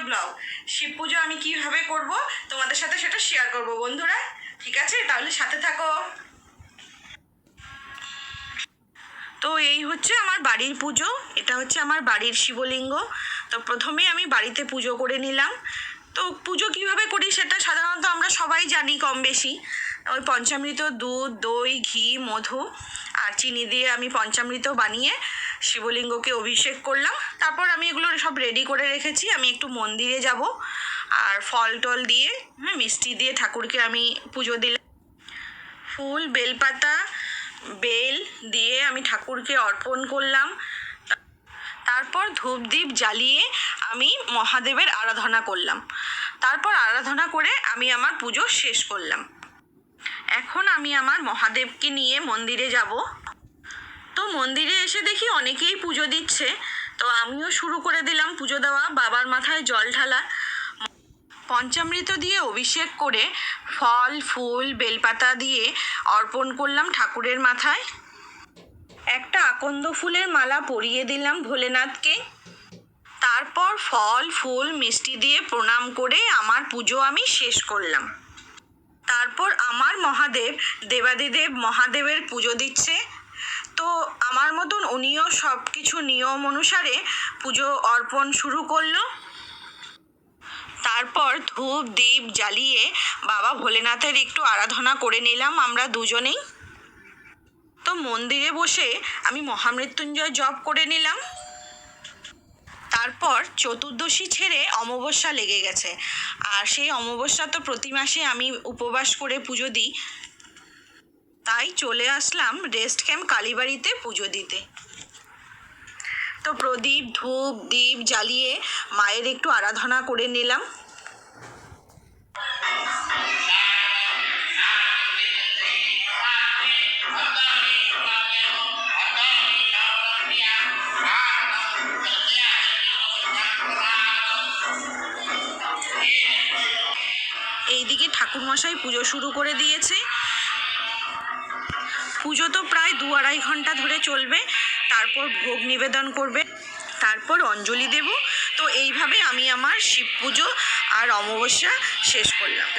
Blog. Shiva পুজো আমি কিভাবে করব তোমাদের সাথে সেটা শেয়ার করব বন্ধুরা, ঠিক আছে? তাহলে সাথে থাকো। তো এই হচ্ছে আমার বাড়ির পুজো, এটা হচ্ছে আমার বাড়ির শিবলিঙ্গ। তো প্রথমে আমি বাড়িতে পুজো করে নিলাম। তো পুজো কিভাবে করি সেটা সাধারণত আমরা সবাই জানি কম বেশি। ওই পঞ্চামৃত, দুধ, দই, ঘি, মধু আর চিনি দিয়ে আমি পঞ্চামৃত বানিয়ে শিবলিঙ্গকে অভিষেক করলাম। তারপর আমি এগুলো সব রেডি করে রেখেছি। আমি একটু মন্দিরে যাব আর ফল টল দিয়ে মিষ্টি দিয়ে ঠাকুরকে আমি পুজো দিলাম। ফুল, বেলপাতা, বেল দিয়ে আমি ঠাকুরকে অর্পণ করলাম। তারপর ধূপ দ্বীপ জ্বালিয়ে আমি মহাদেবের আরাধনা করলাম। তারপর আরাধনা করে আমি আমার পুজো শেষ করলাম। এখন আমি আমার মহাদেবকে নিয়ে মন্দিরে যাব। তো মন্দিরে এসে দেখি অনেকেই পুজো দিচ্ছে, তো আমিও শুরু করে দিলাম পুজো দেওয়া, বাবার মাথায় জল ঢালা। পঞ্চামৃত দিয়ে অভিষেক করে ফল, ফুল, বেলপাতা দিয়ে অর্পণ করলাম ঠাকুরের মাথায়। একটা আকন্দ ফুলের মালা পরিয়ে দিলাম ভোলেনাথকে। তারপর ফল, ফুল, মিষ্টি দিয়ে প্রণাম করে আমার পুজো আমি শেষ করলাম। তারপর আমার মহাদেব, দেবাদিদেব মহাদেবের পুজো দিচ্ছে। তো আমার মতন উনিও সব কিছু নিয়ম অনুসারে পুজো অর্পণ শুরু করলো। তারপর ধূপ দ্বীপ জ্বালিয়ে বাবা ভোলেনাথের একটু আরাধনা করে নিলাম আমরা দুজনেই। তো মন্দিরে বসে আমি মহামৃত্যুঞ্জয় জপ করে নিলাম। তারপর চতুর্দশী ছেড়ে অমাবস্যা লেগে গেছে, আর সেই অমাবস্যা তো প্রতি মাসে আমি উপবাস করে পুজো দিই। তাই চলে আসলাম রেস্ট ক্যাম্প কালীবাড়িতে পুজো দিতে। তো প্রদীপ, ধূপ, দ্বীপ জ্বালিয়ে মায়ের একটু আরাধনা করে নিলাম। এইদিকে ঠাকুরমশাই পুজো শুরু করে দিয়েছে। পুজো তো প্রায় 2-2.5 ঘন্টা ধরে চলবে। তারপর ভোগ নিবেদন করবে, তারপর অঞ্জলি দেব। তো এইভাবে আমি আমার শিব পুজো আর অমাবস্যা শেষ করলাম।